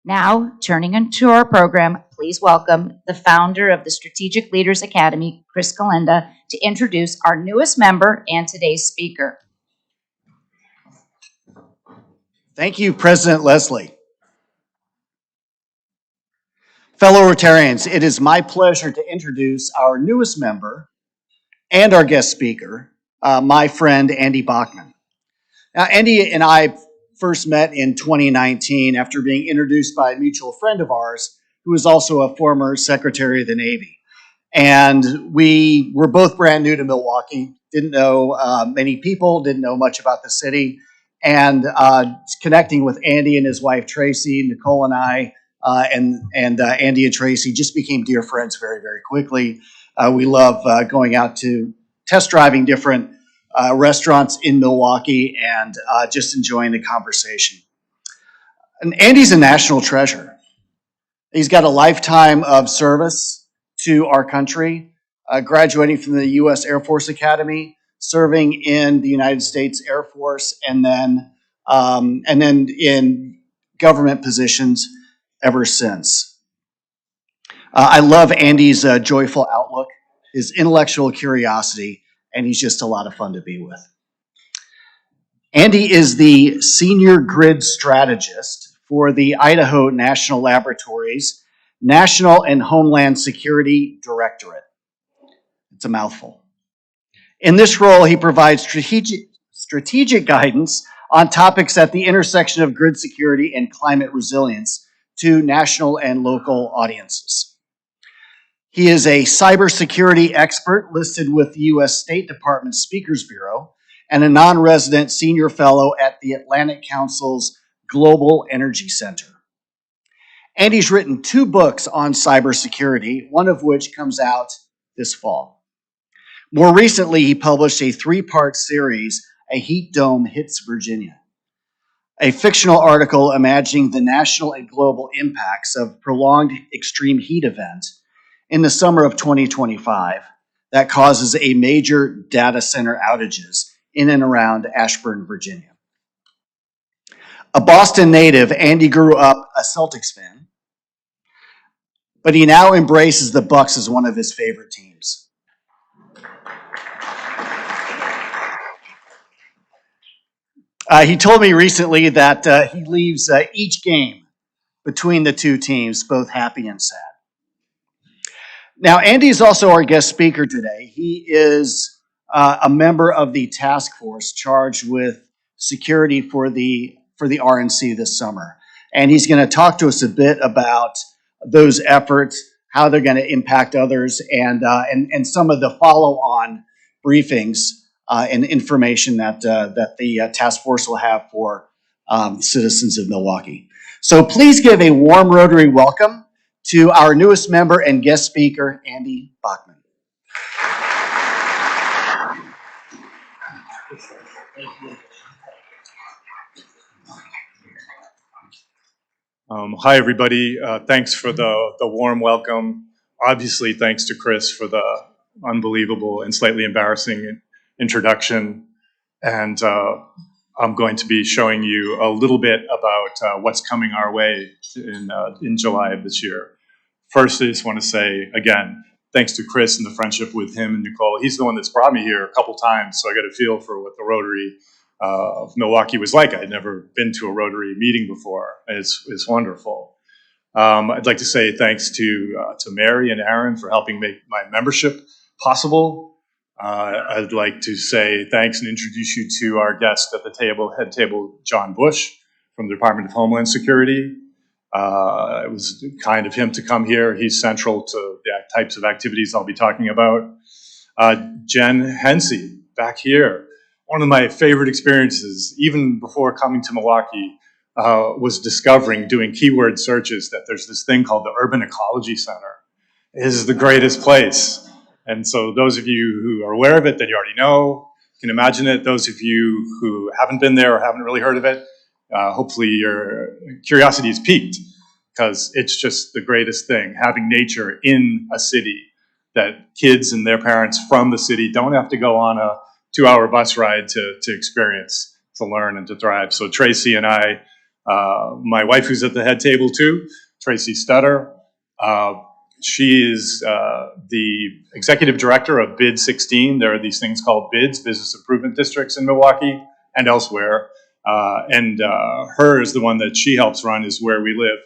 Now, turning into our program, please welcome the founder of the Strategic Leaders Academy, Chris Kalenda, to introduce our newest member and today's speaker. Thank you, President Leslie. Fellow Rotarians, it is my pleasure to introduce our newest member and our guest speaker, my friend Andy Bochman. Now, Andy and I first met in 2019 after being introduced by a mutual friend of ours who is also a former Secretary of the Navy. And we were both brand new to Milwaukee, didn't know many people, didn't know much about the city. And connecting with Andy and his wife Tracy, Nicole and I, and Andy and Tracy just became dear friends very, very quickly. We love going out to test driving different restaurants in Milwaukee and just enjoying the conversation. And Andy's a national treasure. He's got a lifetime of service to our country, graduating from the U.S. Air Force Academy, serving in the United States Air Force, and then in government positions ever since. I love Andy's joyful outlook, his intellectual curiosity, and he's just a lot of fun to be with. Andy is the senior grid strategist for the Idaho National Laboratories National and Homeland Security Directorate. It's a mouthful. In this role, he provides strategic guidance on topics at the intersection of grid security and climate resilience to national and local audiences. He is a cybersecurity expert listed with the U.S. State Department Speakers Bureau and a non-resident senior fellow at the Atlantic Council's Global Energy Center. Andy's written 2 books on cybersecurity, one of which comes out this fall. More recently, he published a 3-part series, A Heat Dome Hits Virginia, a fictional article imagining the national and global impacts of prolonged extreme heat events in the summer of 2025 that causes a major data center outages in and around Ashburn, Virginia. A Boston native, Andy grew up a Celtics fan, but he now embraces the Bucks as one of his favorite teams. He told me recently that he leaves each game between the 2 teams both happy and sad. Now, Andy is also our guest speaker today. He is a member of the task force charged with security for the RNC this summer. And he's going to talk to us a bit about those efforts, how they're going to impact others, and some of the follow-on briefings and information that the task force will have for citizens of Milwaukee. So please give a warm Rotary welcome to our newest member and guest speaker, Andy Bochman. Hi, everybody. Thanks for the warm welcome. Obviously, thanks to Chris for the unbelievable and slightly embarrassing introduction. And I'm going to be showing you a little bit about what's coming our way in July of this year. First, I just want to say, again, thanks to Chris and the friendship with him and Nicole. He's the one that's brought me here a couple times, so I got a feel for what the Rotary of Milwaukee was like. I'd never been to a Rotary meeting before. It's wonderful. I'd like to say thanks to Mary and Aaron for helping make my membership possible. I'd like to say thanks and introduce you to our guest at the head table, John Bush from the Department of Homeland Security. It was kind of him to come here. He's central to the types of activities I'll be talking about. Jen Hensey, back here. One of my favorite experiences, even before coming to Milwaukee, was discovering, doing keyword searches, that there's this thing called the Urban Ecology Center. It is the greatest place. And so those of you who are aware of it, then you already know, can imagine it. Those of you who haven't been there or haven't really heard of it, hopefully your curiosity is piqued, because it's just the greatest thing, having nature in a city that kids and their parents from the city don't have to go on a 2-hour bus ride to experience, to learn and to thrive. So Tracy and I My wife, who's at the head table too, Tracy Stutter, she is the executive director of BID 16. There are these things called BIDs, Business Improvement Districts in Milwaukee and elsewhere. Her is the one that she helps run is where we live.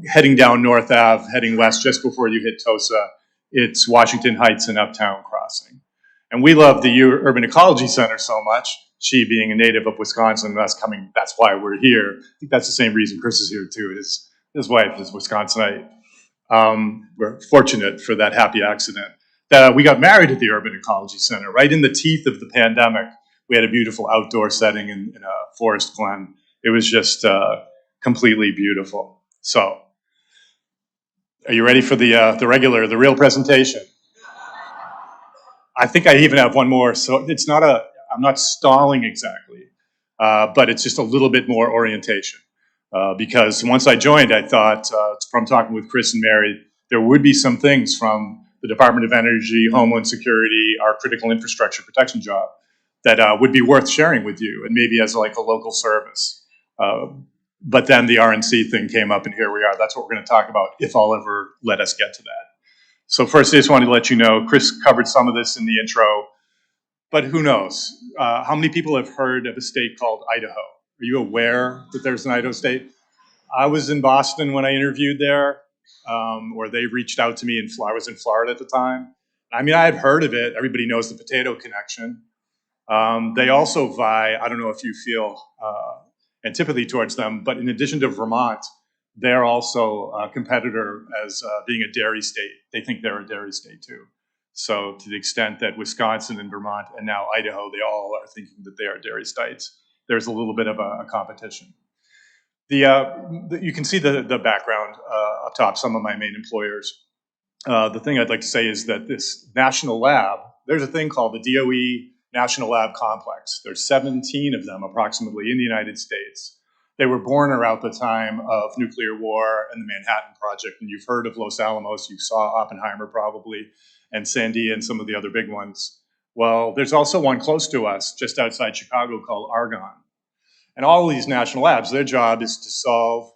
Heading down North Ave, heading west just before you hit Tosa, it's Washington Heights and Uptown Crossing. And we love the Urban Ecology Center so much, she being a native of Wisconsin, that's why we're here. I think that's the same reason Chris is here too. His wife is Wisconsinite. We're fortunate for that happy accident. That we got married at the Urban Ecology Center, right in the teeth of the pandemic. We had a beautiful outdoor setting in a forest glen. It was just completely beautiful. So, are you ready for the real presentation? I think I even have one more. So it's not I'm not stalling exactly, but it's just a little bit more orientation. Because once I joined, I thought, from talking with Chris and Mary, there would be some things from the Department of Energy, Homeland Security, our critical infrastructure protection job that would be worth sharing with you, and maybe as like a local service. But then the RNC thing came up, and here we are. That's what we're going to talk about, if I'll ever let us get to that. So first, I just wanted to let you know, Chris covered some of this in the intro, but who knows? How many people have heard of a state called Idaho? Are you aware that there's an Idaho state? I was in Boston when I interviewed there, or they reached out to me, I was in Florida at the time. I mean, I had heard of it. Everybody knows the potato connection. They also vie, I don't know if you feel antipathy towards them, but in addition to Vermont, they're also a competitor as being a dairy state. They think they're a dairy state too. So to the extent that Wisconsin and Vermont and now Idaho, they all are thinking that they are dairy states, there's a little bit of a competition. You can see the background up top, some of my main employers. The thing I'd like to say is that this national lab, there's a thing called the DOE National Lab Complex. There's 17 of them approximately in the United States. They were born around the time of nuclear war and the Manhattan Project, and you've heard of Los Alamos, you saw Oppenheimer probably, and Sandia and some of the other big ones. Well, there's also one close to us, just outside Chicago, called Argonne. And all of these national labs, their job is to solve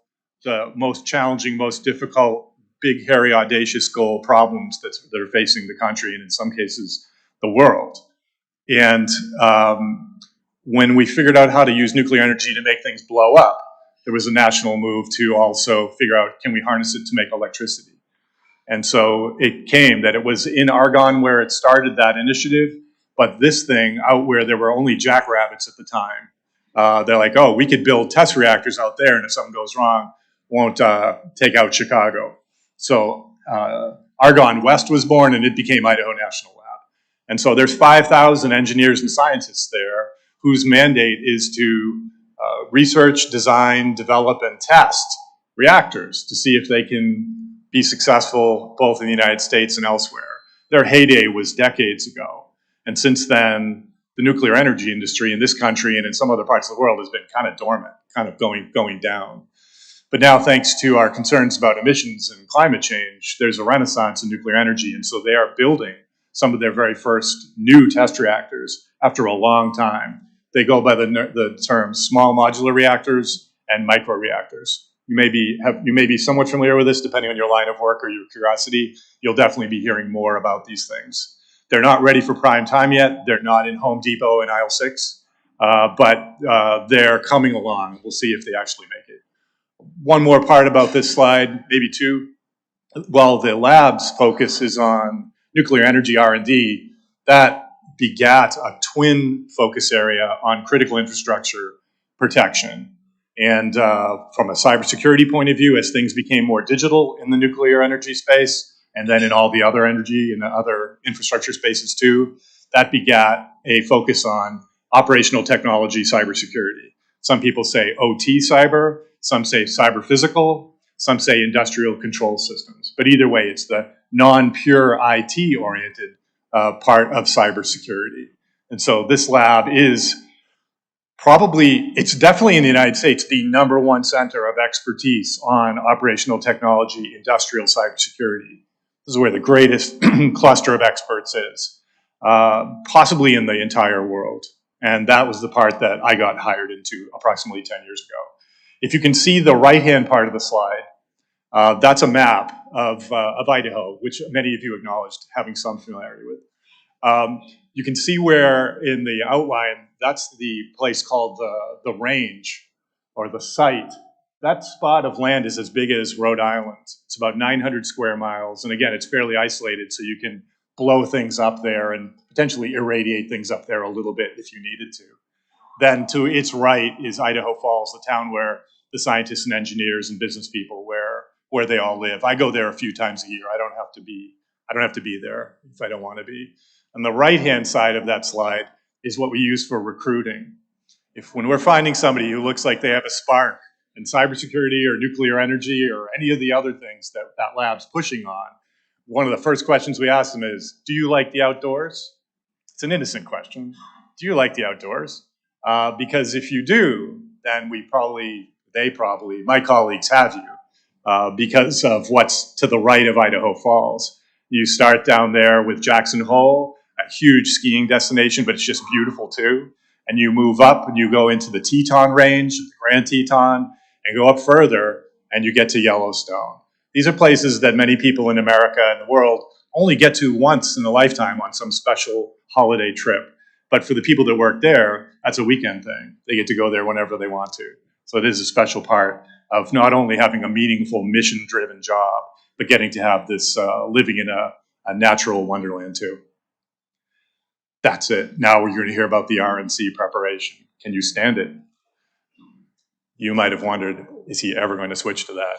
the most challenging, most difficult, big, hairy, audacious goal problems that are facing the country and in some cases the world. And when we figured out how to use nuclear energy to make things blow up, there was a national move to also figure out, can we harness it to make electricity? And so it came that it was in Argonne where it started that initiative, but this thing out where there were only jackrabbits at the time, they're like, oh, we could build test reactors out there, and if something goes wrong, won't take out Chicago. So Argonne West was born, and it became Idaho National Lab. And so there's 5,000 engineers and scientists there whose mandate is to research, design, develop, and test reactors to see if they can be successful both in the United States and elsewhere. Their heyday was decades ago. And since then, the nuclear energy industry in this country and in some other parts of the world has been kind of dormant, kind of going down. But now, thanks to our concerns about emissions and climate change, there's a renaissance in nuclear energy. And so they are building some of their very first new test reactors after a long time. They go by the terms small modular reactors and microreactors. You may be somewhat familiar with this depending on your line of work or your curiosity. You'll definitely be hearing more about these things. They're not ready for prime time yet. They're not in Home Depot and aisle 6, but they're coming along. We'll see if they actually make it. One more part about this slide, maybe two. While the lab's focus is on nuclear energy R&D, that begat a twin focus area on critical infrastructure protection. And from a cybersecurity point of view, as things became more digital in the nuclear energy space, and then in all the other energy and the other infrastructure spaces too, that begat a focus on operational technology cybersecurity. Some people say OT cyber, some say cyber physical, some say industrial control systems. But either way, it's the non-pure IT-oriented part of cybersecurity. And so this lab is it's definitely in the United States, the #1 center of expertise on operational technology, industrial cybersecurity. This is where the greatest cluster of experts is, possibly in the entire world. And that was the part that I got hired into approximately 10 years ago. If you can see the right-hand part of the slide, that's a map of Idaho, which many of you acknowledged having some familiarity with. You can see where in the outline, that's the place called the range or the site. That spot of land is as big as Rhode Island. It's about 900 square miles. And again, it's fairly isolated, so you can blow things up there and potentially irradiate things up there a little bit if you needed to. Then to its right is Idaho Falls, the town where the scientists and engineers and business people where they all live. I go there a few times a year. I don't have to be there if I don't want to be. On the right-hand side of that slide is what we use for recruiting. When we're finding somebody who looks like they have a spark in cybersecurity or nuclear energy or any of the other things that lab's pushing on, one of the first questions we ask them is, do you like the outdoors? It's an innocent question. Do you like the outdoors? Because if you do, then my colleagues have you because of what's to the right of Idaho Falls. You start down there with Jackson Hole, a huge skiing destination, but it's just beautiful too. And you move up and you go into the Teton Range, the Grand Teton, and go up further and you get to Yellowstone. These are places that many people in America and the world only get to once in a lifetime on some special holiday trip. But for the people that work there, that's a weekend thing. They get to go there whenever they want to. So it is a special part of not only having a meaningful, mission-driven job, but getting to have this living in a natural wonderland too. That's it. Now we're going to hear about the RNC preparation. Can you stand it? You might have wondered, is he ever going to switch to that?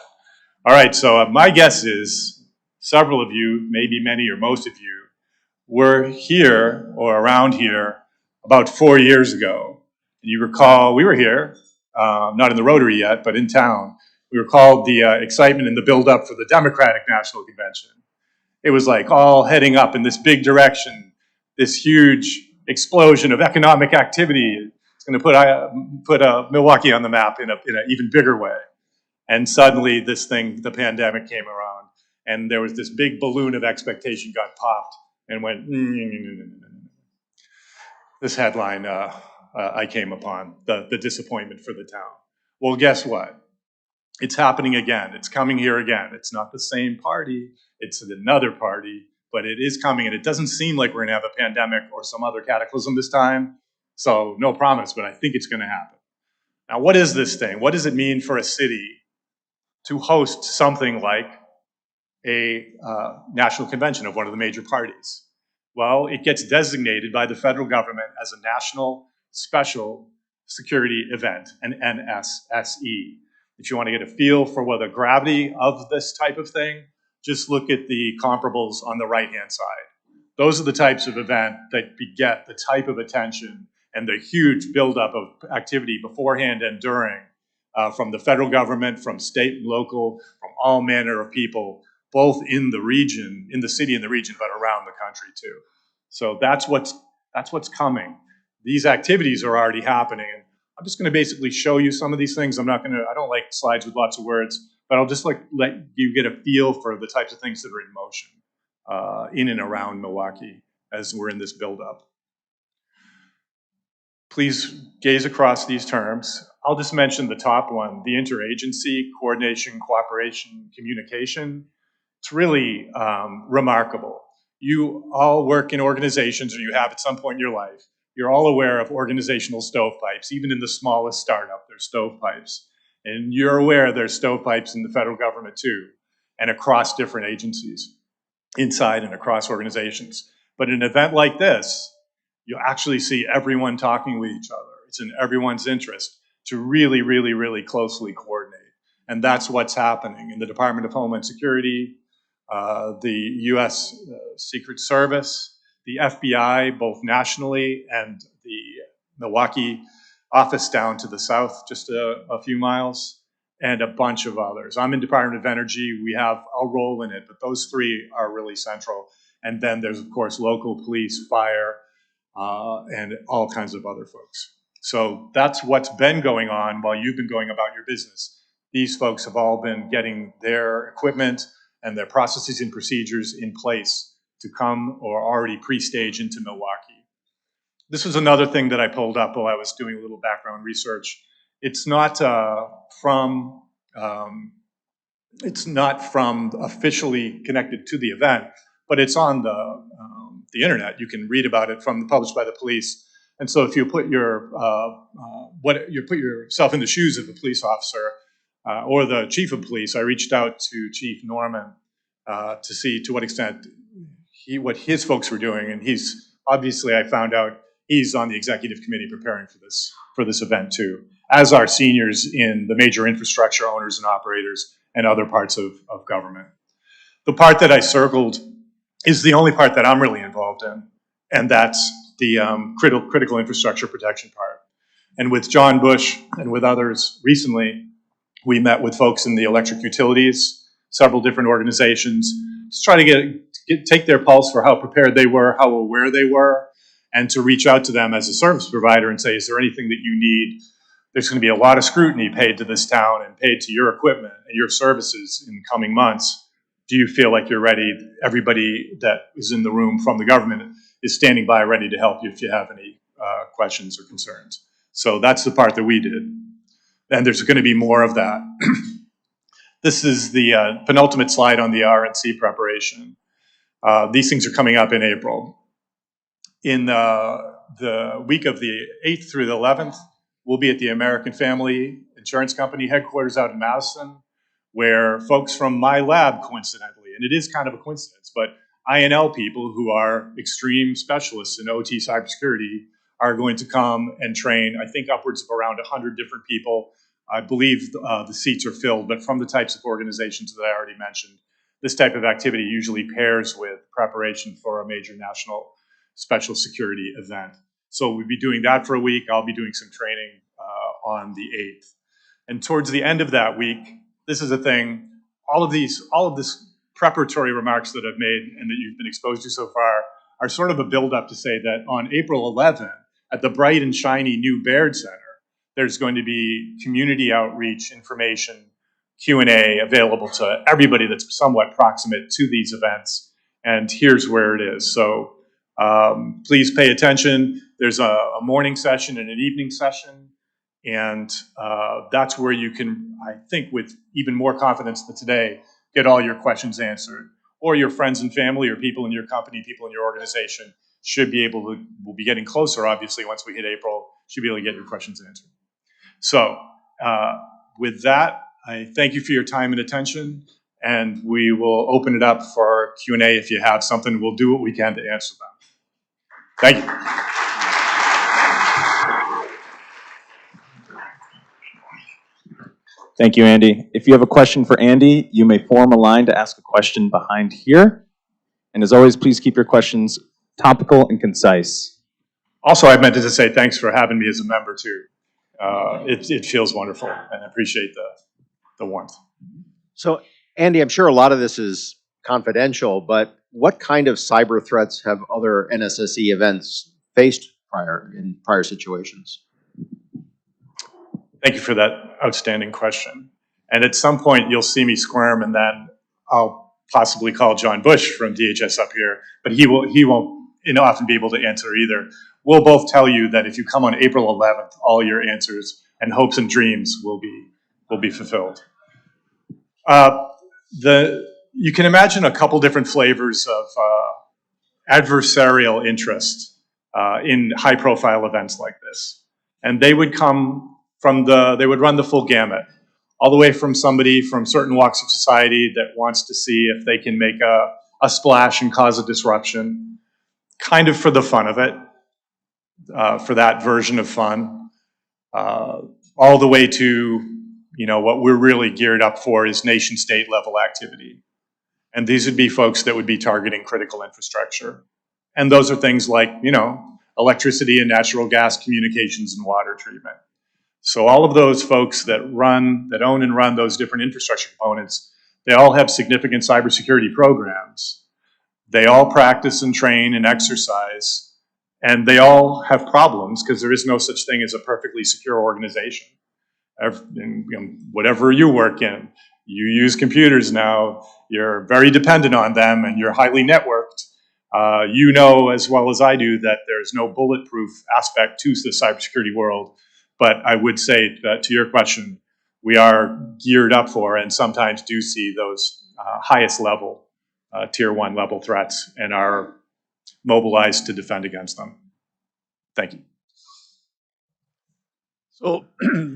All right, so my guess is several of you, maybe many or most of you, were here or around here about 4 years ago. And you recall we were here, not in the Rotary yet, but in town. We recalled the excitement and the buildup for the Democratic National Convention. It was like all heading up in this big direction, this huge explosion of economic activity. It's going to put Milwaukee on the map in an even bigger way. And suddenly the pandemic came around, and there was this big balloon of expectation got popped and went, This headline I came upon, the disappointment for the town. Well, guess what? It's happening again. It's coming here again. It's not the same party. It's another party, but it is coming, and it doesn't seem like we're going to have a pandemic or some other cataclysm this time. So no promise, but I think it's going to happen. Now, what is this thing? What does it mean for a city to host something like a national convention of one of the major parties? Well, it gets designated by the federal government as a national special security event, an NSSE. If you want to get a feel for what the gravity of this type of thing, just look at the comparables on the right-hand side. Those are the types of event that beget the type of attention and the huge buildup of activity beforehand and during from the federal government, from state and local, from all manner of people, both in the region, in the city and the region, but around the country too. So that's what's coming. These activities are already happening. And I'm just going to basically show you some of these things. I don't like slides with lots of words, but I'll just let you get a feel for the types of things that are in motion in and around Milwaukee as we're in this buildup. Please gaze across these terms. I'll just mention the top one, the interagency, coordination, cooperation, communication. It's really remarkable. You all work in organizations, or you have at some point in your life. You're all aware of organizational stovepipes. Even in the smallest startup, there's stovepipes. And you're aware there's stovepipes in the federal government too, and across different agencies, inside and across organizations. But in an event like this, you actually see everyone talking with each other. It's in everyone's interest to really, really, really closely coordinate. And that's what's happening in the Department of Homeland Security, the U.S. Secret Service, the FBI, both nationally, and the Milwaukee office down to the south, just a few miles, and a bunch of others. I'm in Department of Energy. We have a role in it, but those three are really central. And then there's, of course, local police, fire, and all kinds of other folks. So that's what's been going on while you've been going about your business. These folks have all been getting their equipment and their processes and procedures in place to come or already pre-stage into Milwaukee. This was another thing that I pulled up while I was doing a little background research. It's not from officially connected to the event, but it's on the internet. You can read about it published by the police. And so if you put put yourself in the shoes of the police officer or the chief of police, I reached out to Chief Norman to see to what extent what his folks were doing, and I found out he's on the executive committee preparing for this event too, as are seniors in the major infrastructure owners and operators and other parts of government. The part that I circled is the only part that I'm really involved in, and that's the critical infrastructure protection part. And with John Bush and with others recently, we met with folks in the electric utilities, several different organizations, to try to take their pulse for how prepared they were, how aware they were, and to reach out to them as a service provider and say, is there anything that you need? There's going to be a lot of scrutiny paid to this town and paid to your equipment and your services in the coming months. Do you feel like you're ready? Everybody that is in the room from the government is standing by ready to help you if you have any questions or concerns. So that's the part that we did. And there's going to be more of that. This is the penultimate slide on the RNC preparation. These things are coming up in April. In the week of the 8th through the 11th, we'll be at the American Family Insurance Company headquarters out in Madison, where folks from my lab, coincidentally, and it is kind of a coincidence, but INL people who are extreme specialists in OT cybersecurity are going to come and train, I think, upwards of around 100 different people. I believe the seats are filled, but from the types of organizations that I already mentioned, this type of activity usually pairs with preparation for a major national special security event. So we'll be doing that for a week. I'll be doing some training on the 8th. And towards the end of that week, this is a thing, all of this preparatory remarks that I've made and that you've been exposed to so far are sort of a build-up to say that on April 11th, at the bright and shiny new Baird Center, there's going to be community outreach, information, Q&A available to everybody that's somewhat proximate to these events. And here's where it is. So please pay attention. There's a morning session and an evening session. And that's where you can, I think, with even more confidence than today, get all your questions answered. Or your friends and family or people in your company, people in your organization should be able to, we'll be getting closer, obviously, once we hit April, should be able to get your questions answered. So with that, I thank you for your time and attention, and we will open it up for Q&A. If you have something, we'll do what we can to answer them. Thank you. Thank you, Andy. If you have a question for Andy, you may form a line to ask a question behind here. And as always, please keep your questions topical and concise. Also, I meant to say thanks for having me as a member, too. It feels wonderful, and I appreciate the warmth. So, Andy, I'm sure a lot of this is confidential, but what kind of cyber threats have other NSSE events faced in prior situations? Thank you for that outstanding question. And at some point, you'll see me squirm, and then I'll possibly call John Bush from DHS up here, but he won't often be able to answer either. We'll both tell you that if you come on April 11th, all your answers and hopes and dreams will be fulfilled. You can imagine a couple different flavors of adversarial interest in high-profile events like this, and they would come they would run the full gamut, all the way from somebody from certain walks of society that wants to see if they can make a splash and cause a disruption, kind of for the fun of it, for that version of fun, all the way to, what we're really geared up for is nation-state level activity. And these would be folks that would be targeting critical infrastructure. And those are things like, electricity and natural gas communications and water treatment. So all of those folks that own and run those different infrastructure components, they all have significant cybersecurity programs. They all practice and train and exercise, and they all have problems because there is no such thing as a perfectly secure organization. Whatever you work in, you use computers now, you're very dependent on them, and you're highly networked. You know as well as I do that there's no bulletproof aspect to the cybersecurity world. But I would say that to your question, we are geared up for and sometimes do see those highest level, tier 1 level threats and are mobilized to defend against them. Thank you. So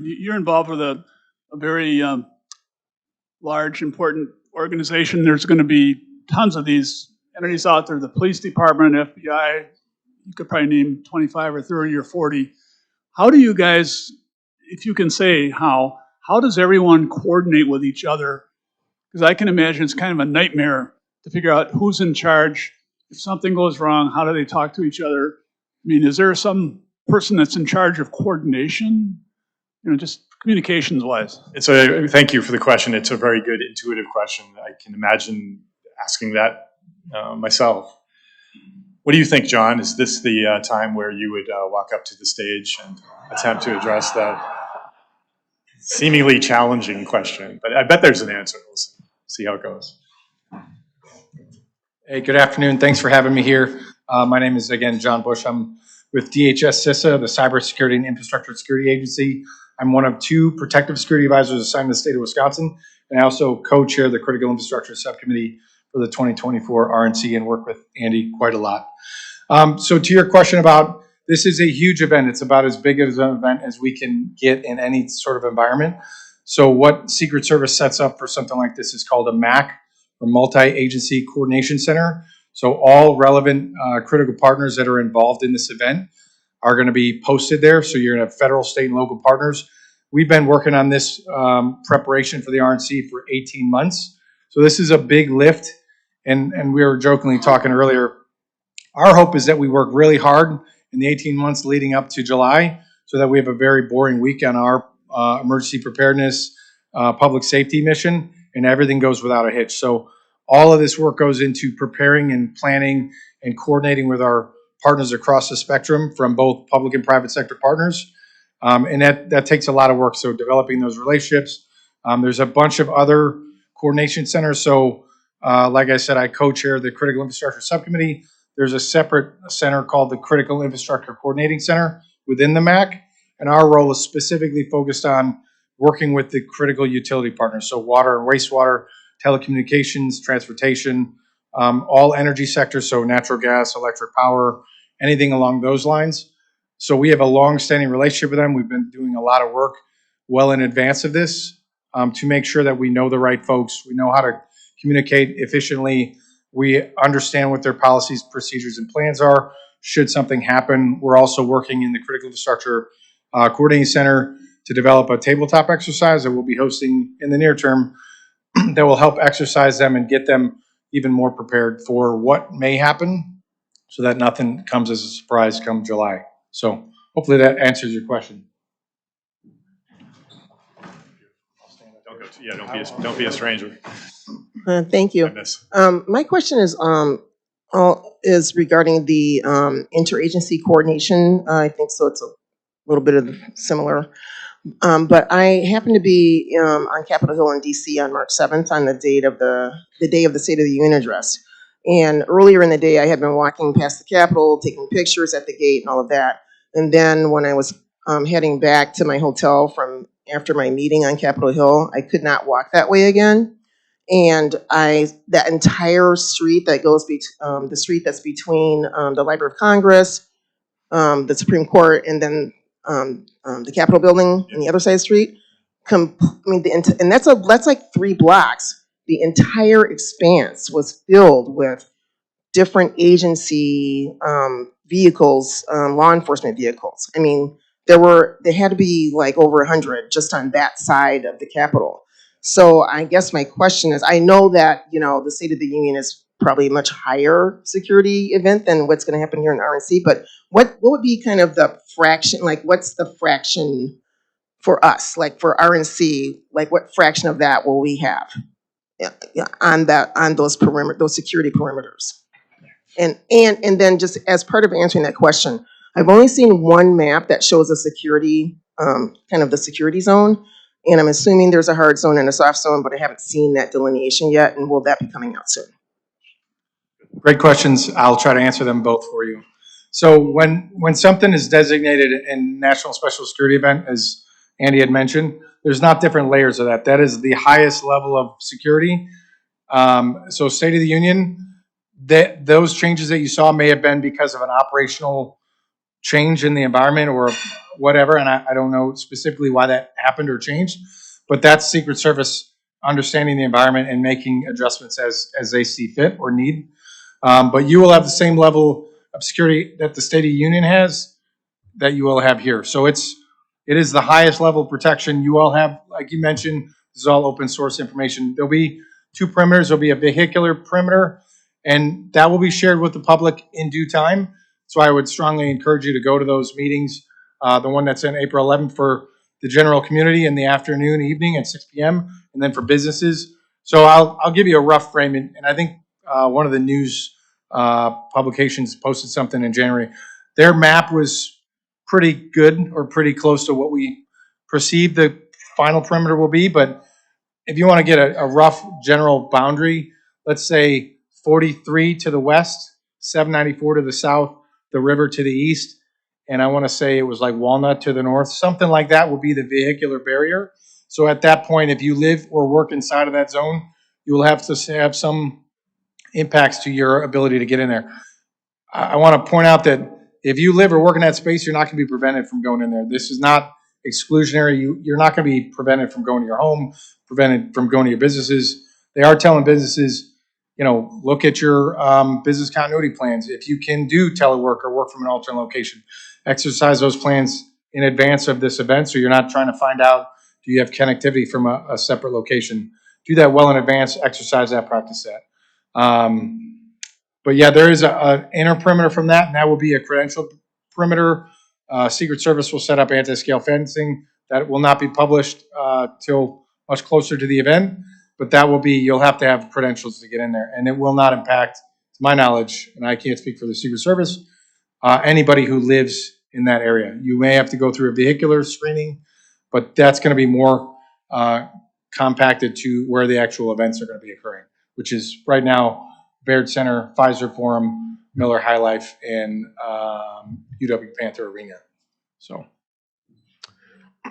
you're involved with a very large, important organization. There's going to be tons of these entities out there, the police department, FBI, you could probably name 25 or 30 or 40. How do you guys, if you can say how does everyone coordinate with each other? Because I can imagine it's kind of a nightmare to figure out who's in charge. If something goes wrong, how do they talk to each other? I mean, is there some person that's in charge of coordination? You know, just communications-wise. Thank you for the question. It's a very good intuitive question. I can imagine asking that myself. What do you think, John? Is this the time where you would walk up to the stage and attempt to address that seemingly challenging question? But I bet there's an answer. We'll see how it goes. Hey, good afternoon. Thanks for having me here. My name is, again, John Bush. I'm with DHS CISA, the Cybersecurity and Infrastructure Security Agency. I'm one of 2 protective security advisors assigned to the state of Wisconsin, and I also co-chair the Critical Infrastructure Subcommittee for the 2024 RNC and work with Andy quite a lot. So to your question about, this is a huge event. It's about as big as an event as we can get in any sort of environment. So what Secret Service sets up for something like this is called a MAC, or Multi-Agency Coordination Center. So all relevant critical partners that are involved in this event are going to be posted there. So you're going to have federal, state, and local partners. We've been working on this preparation for the RNC for 18 months. So this is a big lift. And we were jokingly talking earlier, our hope is that we work really hard in the 18 months leading up to July so that we have a very boring week on our emergency preparedness, public safety mission, and everything goes without a hitch. So all of this work goes into preparing and planning and coordinating with our partners across the spectrum from both public and private sector partners. And that takes a lot of work. So developing those relationships. There's a bunch of other coordination centers. So like I said, I co-chair the Critical Infrastructure Subcommittee. There's a separate center called the Critical Infrastructure Coordinating Center within the MAC. And our role is specifically focused on working with the critical utility partners. So water and wastewater, telecommunications, transportation, all energy sectors. So natural gas, electric power, anything along those lines. So we have a long-standing relationship with them. We've been doing a lot of work well in advance of this to make sure that we know the right folks. We know how to communicate efficiently. We understand what their policies, procedures, and plans are should something happen. We're also working in the Critical Infrastructure Coordinating Center to develop a tabletop exercise that we'll be hosting in the near term that will help exercise them and get them even more prepared for what may happen so that nothing comes as a surprise come July. So hopefully that answers your question. Don't be a stranger. Thank you. My question is regarding the interagency coordination. I think so. It's a little bit of similar. But I happened to be on Capitol Hill in D.C. on March 7th on the day of the State of the Union address. And earlier in the day, I had been walking past the Capitol, taking pictures at the gate and all of that. And then when I was heading back to my hotel from after my meeting on Capitol Hill, I could not walk that way again. And that entire street that goes the street that's between the Library of Congress, the Supreme Court, and then the Capitol building on the other side of the street. And that's like 3 blocks. The entire expanse was filled with different agency vehicles, law enforcement vehicles. I mean, there had to be like over 100 just on that side of the Capitol. So I guess my question is, I know that, the State of the Union is probably a much higher security event than what's going to happen here in RNC, but what would be kind of the fraction, like what's the fraction for us, like for RNC, like what fraction of that will we have on those security perimeters? And then just as part of answering that question, I've only seen one map that shows a security, kind of the security zone. And I'm assuming there's a hard zone and a soft zone, but I haven't seen that delineation yet. And will that be coming out soon? Great questions. I'll try to answer them both for you. So when something is designated a national special security event, as Andy had mentioned. There's not different layers of that. That is the highest level of security. So State of the Union, those changes that you saw may have been because of an operational change in the environment or whatever, and I don't know specifically why that happened or changed, but that's Secret Service understanding the environment and making adjustments as they see fit or need. But you will have the same level of security that the State of the Union has that you will have here. So it is the highest level of protection. You all have, like you mentioned, this is all open source information. There'll be two perimeters. There'll be a vehicular perimeter, and that will be shared with the public in due time. So I would strongly encourage you to go to those meetings. The one that's in April 11th for the general community in the afternoon, evening at 6 p.m., and then for businesses. So I'll give you a rough frame, and I think one of the news publications posted something in January. Their map was pretty good or pretty close to what we perceive the final perimeter will be. But if you want to get a rough general boundary, let's say 43 to the west, 794 to the south, the river to the east, and I want to say it was like Walnut to the north, something like that will be the vehicular barrier. So at that point, if you live or work inside of that zone, you will have to have some impacts to your ability to get in there. I want to point out that if you live or work in that space, you're not going to be prevented from going in there. This is not exclusionary. You're not going to be prevented from going to your home, prevented from going to your businesses. They are telling businesses, look at your business continuity plans. If you can do telework or work from an alternate location, exercise those plans in advance of this event so you're not trying to find out, do you have connectivity from a separate location? Do that well in advance, exercise that, practice that. But yeah, there is an inner perimeter from that, and that will be a credential perimeter. Secret Service will set up anti-scale fencing. That will not be published till much closer to the event, but that will be, you'll have to have credentials to get in there, and it will not impact, to my knowledge, and I can't speak for the Secret Service, anybody who lives in that area. You may have to go through a vehicular screening, but that's going to be more compacted to where the actual events are going to be occurring, which is right now Baird Center, Pfizer Forum, Miller High Life, and UW Panther Arena. So,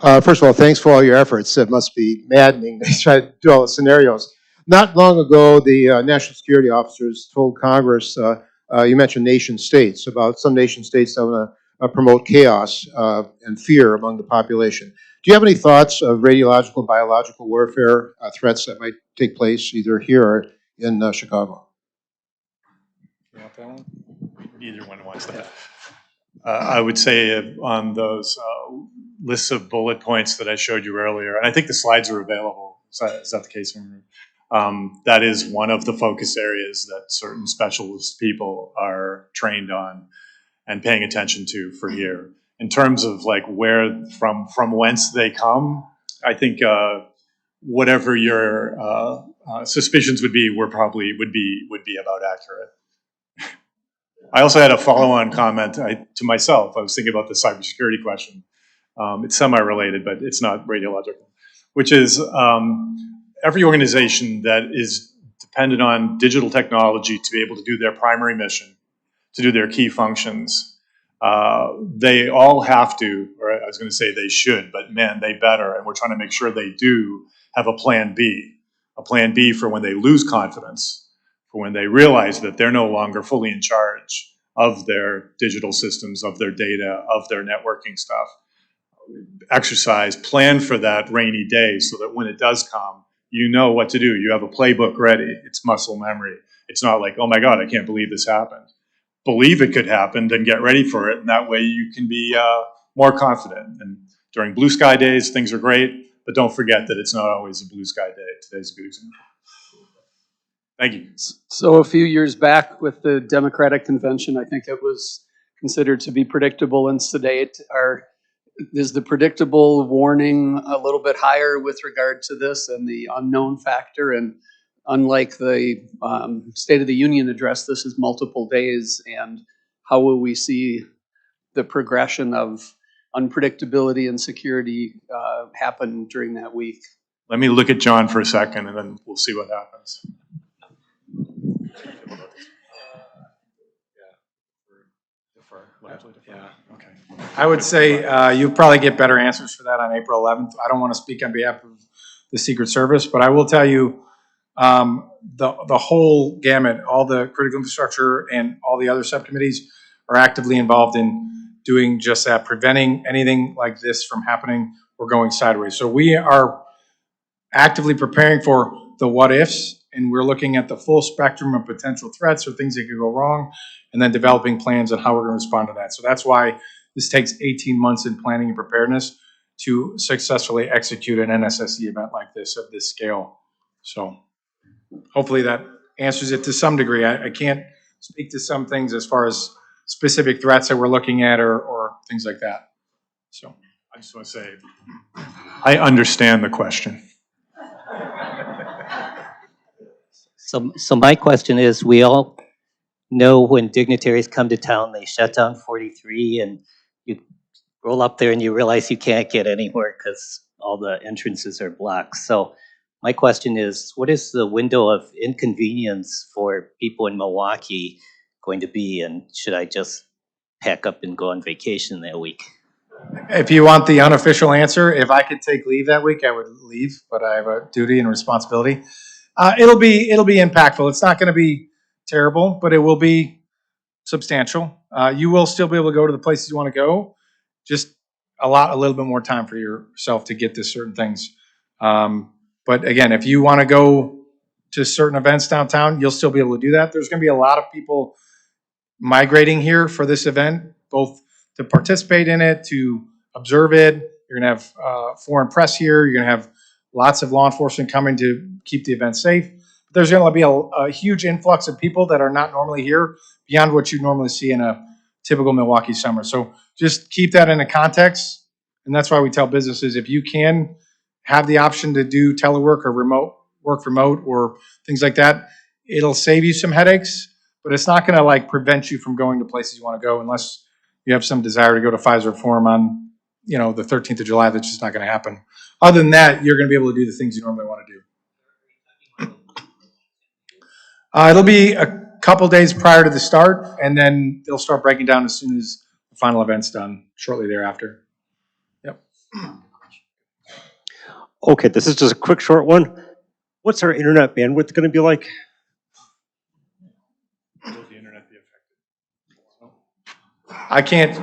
First of all, thanks for all your efforts. It must be maddening. They try to do all the scenarios. Not long ago, the national security officers told Congress, you mentioned nation states, about some nation states that want to promote chaos and fear among the population. Do you have any thoughts of radiological, biological warfare threats that might take place either here or in Chicago? you want that one? Either one wants that. I would say on those lists of bullet points that I showed you earlier, and I think the slides are available. Is that the case? That is one of the focus areas that certain specialist people are trained on and paying attention to for here. In terms of like where from whence they come, I think whatever your suspicions would be, would be about accurate. I also had a follow-on comment to myself. I was thinking about the cybersecurity question. It's semi-related, but it's not radiological, which is every organization that is dependent on digital technology to be able to do their primary mission, to do their key functions, they all have to, or I was going to say they should, but man, they better, and we're trying to make sure they do have a plan B for when they lose confidence, for when they realize that they're no longer fully in charge of their digital systems, of their data, of their networking stuff. Exercise, plan for that rainy day so that when it does come, you know what to do. You have a playbook ready. It's muscle memory. It's not like, oh my God, I can't believe this happened. Believe it could happen, then get ready for it, and that way you can be more confident. And during blue sky days, things are great, but don't forget that it's not always a blue sky day. Today's a good example. Thank you. So a few years back with the Democratic Convention, I think it was considered to be predictable and sedate. Is the predictable warning a little bit higher with regard to this and the unknown factor? And unlike the State of the Union address, this is multiple days. And how will we see the progression of unpredictability and security happen during that week? Let me look at John for a second, and then we'll see what happens. Yeah, okay. I would say you'll probably get better answers for that on April 11th. I don't want to speak on behalf of the Secret Service, but I will tell you the whole gamut, all the critical infrastructure and all the other subcommittees are actively involved in doing just that, preventing anything like this from happening or going sideways. So we are actively preparing for the what ifs, and we're looking at the full spectrum of potential threats or things that could go wrong, and then developing plans on how we're going to respond to that. So that's why this takes 18 months in planning and preparedness to successfully execute an NSSE event like this of this scale. So hopefully that answers it to some degree. I can't speak to some things as far as specific threats that we're looking at or things like that. So I just want to say, I understand the question. So my question is, we all know when dignitaries come to town, they shut down 43 and you roll up there and you realize you can't get anywhere because all the entrances are blocked. So my question is, what is the window of inconvenience for people in Milwaukee going to be, and should I just pack up and go on vacation that week? if you want the unofficial answer, if I could take leave that week, I would leave, but I have a duty and responsibility. It'll be impactful. It's not going to be terrible, but it will be substantial. You will still be able to go to the places you want to go, just a little bit more time for yourself to get to certain things. But again, if you want to go to certain events downtown, you'll still be able to do that. There's going to be a lot of people migrating here for this event, both to participate in it, to observe it. You're going to have foreign press here. You're going to have lots of law enforcement coming to keep the event safe. But there's going to be a huge influx of people that are not normally here, beyond what you normally see in a typical Milwaukee summer. So just keep that into context. And that's why we tell businesses, if you can have the option to do telework or work remote or things like that, it'll save you some headaches, but it's not going to like prevent you from going to places you want to go unless you have some desire to go to Pfizer Forum on, the 13th of July. That's just not going to happen. Other than that, you're going to be able to do the things you normally want to do. It'll be a couple days prior to the start, and then they'll start breaking down as soon as the final event's done, shortly thereafter. Yep. Okay, this is just a quick, short one. What's our internet bandwidth going to be like? Will the internet be affected?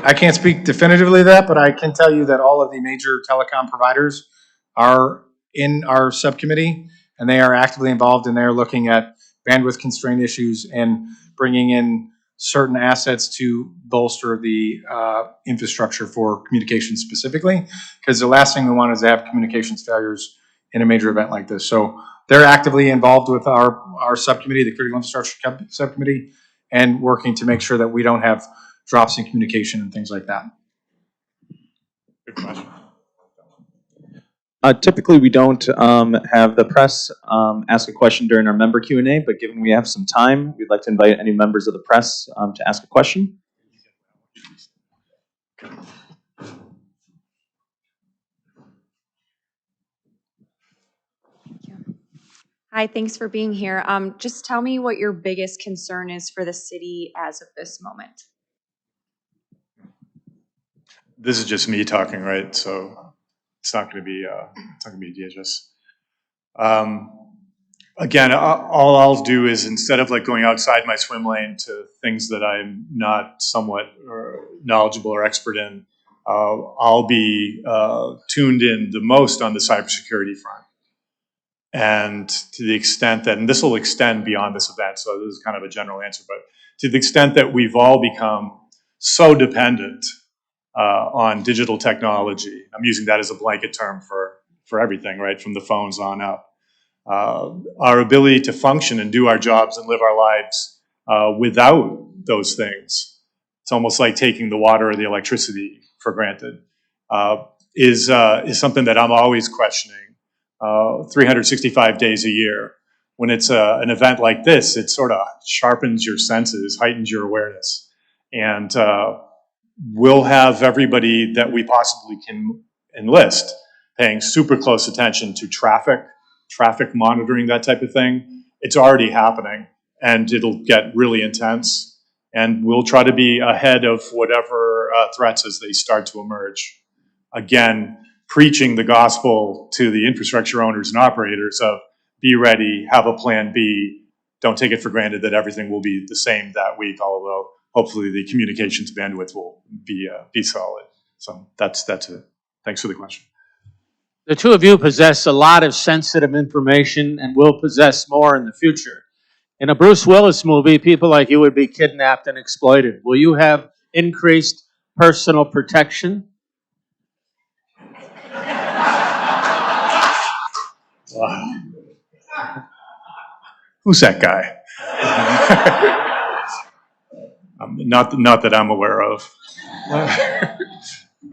I can't speak definitively to that, but I can tell you that all of the major telecom providers are in our subcommittee, and they are actively involved, and they're looking at bandwidth constraint issues and bringing in certain assets to bolster the infrastructure for communications specifically, because the last thing we want is to have communications failures in a major event like this. So they're actively involved with our subcommittee, the critical infrastructure subcommittee, and working to make sure that we don't have drops in communication and things like that. Good question. Typically, we don't have the press ask a question during our member Q&A, but given we have some time, we'd like to invite any members of the press to ask a question. Hi, thanks for being here. Just tell me what your biggest concern is for the city as of this moment. This is just me talking, right? So it's not going to be DHS. Again, all I'll do is, instead of like going outside my swim lane to things that I'm not somewhat knowledgeable or expert in, I'll be tuned in the most on the cybersecurity front. And to the extent that, and this will extend beyond this event, so this is kind of a general answer, but to the extent that we've all become so dependent on digital technology, I'm using that as a blanket term for everything, right, from the phones on up. Our ability to function and do our jobs and live our lives without those things, it's almost like taking the water or the electricity for granted, is something that I'm always questioning 365 days a year. When it's an event like this, it sort of sharpens your senses, heightens your awareness. And we'll have everybody that we possibly can enlist paying super close attention to traffic monitoring, that type of thing. It's already happening, and it'll get really intense. And we'll try to be ahead of whatever threats as they start to emerge. Again, preaching the gospel to the infrastructure owners and operators of be ready, have a plan B, don't take it for granted that everything will be the same that week, although hopefully the communications bandwidth will be solid. So that's it. Thanks for the question. The two of you possess a lot of sensitive information and will possess more in the future. In a Bruce Willis movie, people like you would be kidnapped and exploited. Will you have increased personal protection? Wow. Who's that guy? Not that I'm aware of.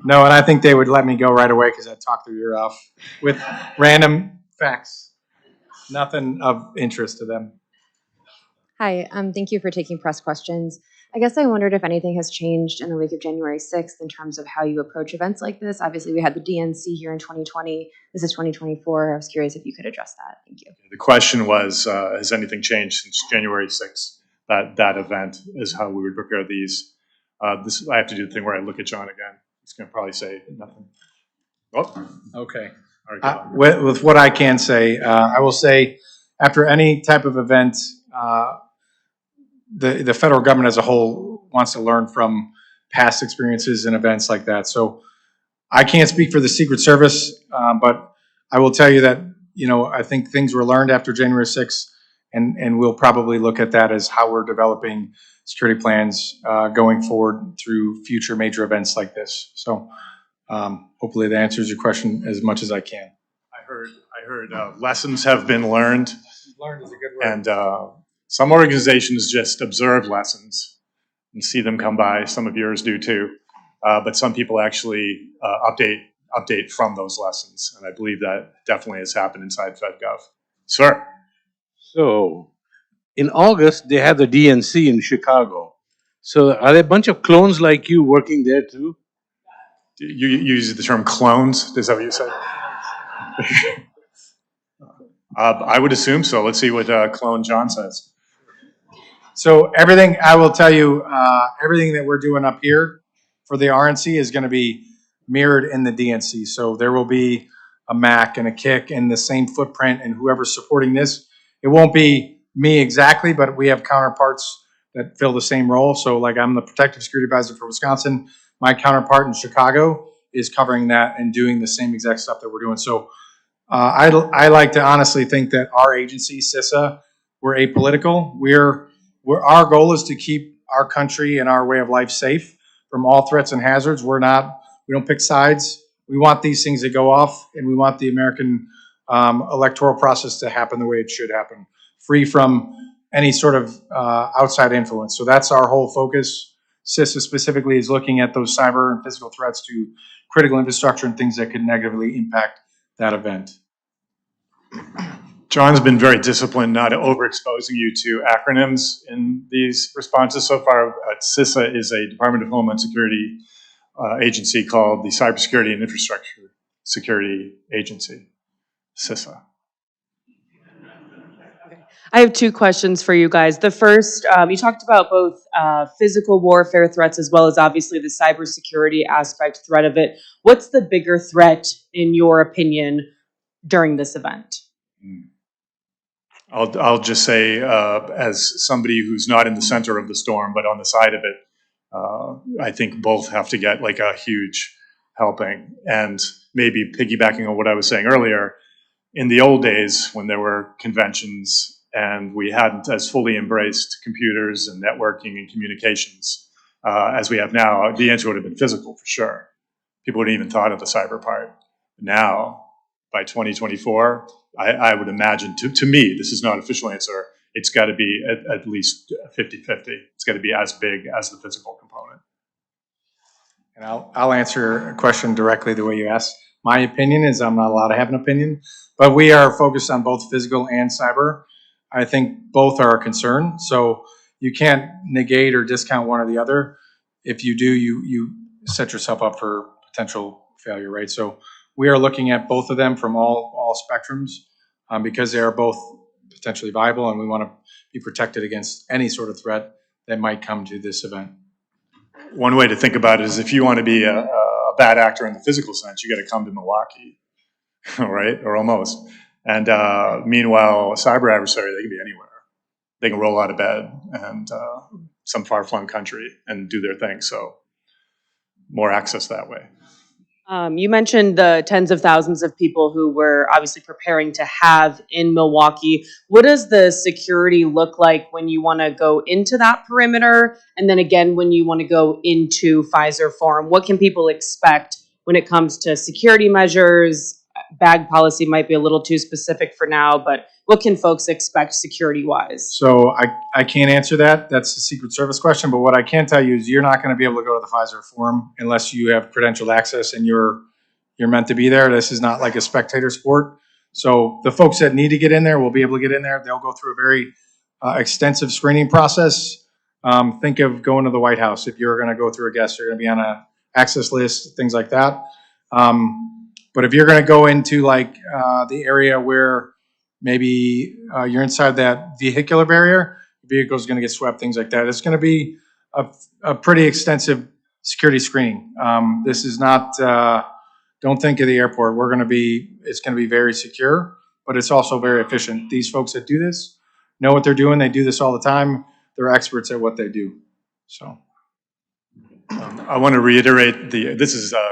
No, and I think they would let me go right away because I talked their ear off with random facts. Nothing of interest to them. Hi, thank you for taking press questions. I guess I wondered if anything has changed in the wake of January 6th in terms of how you approach events like this. Obviously, we had the DNC here in 2020. This is 2024. I was curious if you could address that. Thank you. The question was, has anything changed since January 6th? That event is how we would prepare these. I have to do the thing where I look at John again. He's going to probably say nothing. Oh, okay. All right, with what I can say, I will say after any type of event, the federal government as a whole wants to learn from past experiences and events like that. So I can't speak for the Secret Service, but I will tell you that, I think things were learned after January 6th, and we'll probably look at that as how we're developing security plans going forward through future major events like this. So hopefully that answers your question as much as I can. I heard lessons have been learned. Learned is a good word. And some organizations just observe lessons and see them come by. Some of yours do too. But some people actually update from those lessons. And I believe that definitely has happened inside FedGov. Sir. So, in August, they have the DNC in Chicago. So, are there a bunch of clones like you working there too? You use the term clones? Is that what you said? I would assume so. Let's see what clone John says. So everything, I will tell you, everything that we're doing up here for the RNC is going to be mirrored in the DNC. So there will be a MAC and a KIC in the same footprint, and whoever's supporting this, it won't be me exactly, but we have counterparts that fill the same role. So like I'm the protective security advisor for Wisconsin. My counterpart in Chicago is covering that and doing the same exact stuff that we're doing. So I like to honestly think that our agency, CISA, we're apolitical. Our goal is to keep our country and our way of life safe from all threats and hazards. We don't pick sides. We want these things to go off, and we want the American electoral process to happen the way it should happen, free from any sort of outside influence. So that's our whole focus. CISA specifically is looking at those cyber and physical threats to critical infrastructure and things that could negatively impact that event. John's been very disciplined not overexposing you to acronyms in these responses so far. CISA is a Department of Homeland Security agency called the Cybersecurity and Infrastructure Security Agency, CISA. I have two questions for you guys. The first, you talked about both physical warfare threats as well as obviously the cybersecurity aspect threat of it. What's the bigger threat, in your opinion, during this event? I'll just say, as somebody who's not in the center of the storm, but on the side of it, I think both have to get like a huge helping. And maybe piggybacking on what I was saying earlier, in the old days when there were conventions and we hadn't as fully embraced computers and networking and communications as we have now, the answer would have been physical for sure. People wouldn't even thought of the cyber part. Now, by 2024, I would imagine, to me, this is not an official answer, it's got to be at least 50-50. It's got to be as big as the physical component. And I'll answer a question directly the way you asked. My opinion is I'm not allowed to have an opinion, but we are focused on both physical and cyber. I think both are a concern, so you can't negate or discount one or the other. If you do, you set yourself up for potential failure, right? So we are looking at both of them from all spectrums because they are both potentially viable, and we want to be protected against any sort of threat that might come to this event. One way to think about it is if you want to be a bad actor in the physical sense, you got to come to Milwaukee, right? Or almost. And meanwhile, a cyber adversary, they can be anywhere. They can roll out of bed and some far-flung country and do their thing. So more access that way. You mentioned the tens of thousands of people who were obviously preparing to have in Milwaukee. What does the security look like when you want to go into that perimeter? And then again, when you want to go into Pfizer Forum, what can people expect when it comes to security measures? Bag policy might be a little too specific for now, but what can folks expect security-wise? So I can't answer that. That's a Secret Service question. But what I can tell you is you're not going to be able to go to the Pfizer Forum unless you have credentialed access and you're meant to be there. This is not like a spectator sport. So the folks that need to get in there will be able to get in there. They'll go through a very extensive screening process. Think of going to the White House. If you're going to go through a guest, you're going to be on an access list, things like that. But if you're going to go into like the area where maybe you're inside that vehicular barrier, the vehicle is going to get swept, things like that. It's going to be a pretty extensive security screening. This is not, don't think of the airport. It's going to be very secure, but it's also very efficient. These folks that do this know what they're doing. They do this all the time. They're experts at what they do. So I want to reiterate this is a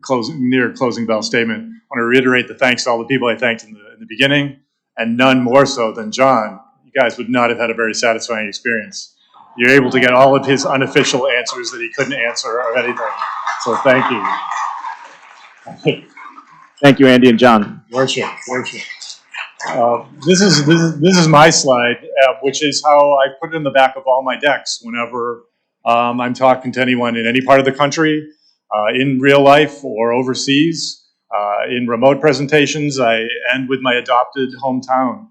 closing bell statement. I want to reiterate the thanks to all the people I thanked in the beginning, and none more so than John. You guys would not have had a very satisfying experience. You're able to get all of his unofficial answers that he couldn't answer or anything. So thank you. Thank you, Andy and John. Worship. This is my slide, which is how I put it in the back of all my decks whenever I'm talking to anyone in any part of the country, in real life or overseas. In remote presentations, I end with my adopted hometown.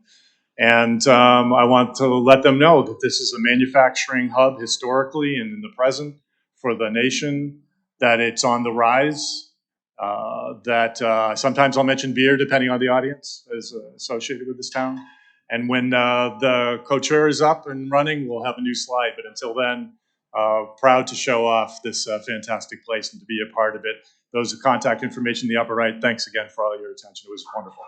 And I want to let them know that this is a manufacturing hub historically and in the present for the nation, that it's on the rise, that sometimes I'll mention beer depending on the audience as associated with this town. And when the co-chair is up and running, we'll have a new slide. But until then, proud to show off this fantastic place and to be a part of it. Those are contact information in the upper right. Thanks again for all your attention. It was wonderful.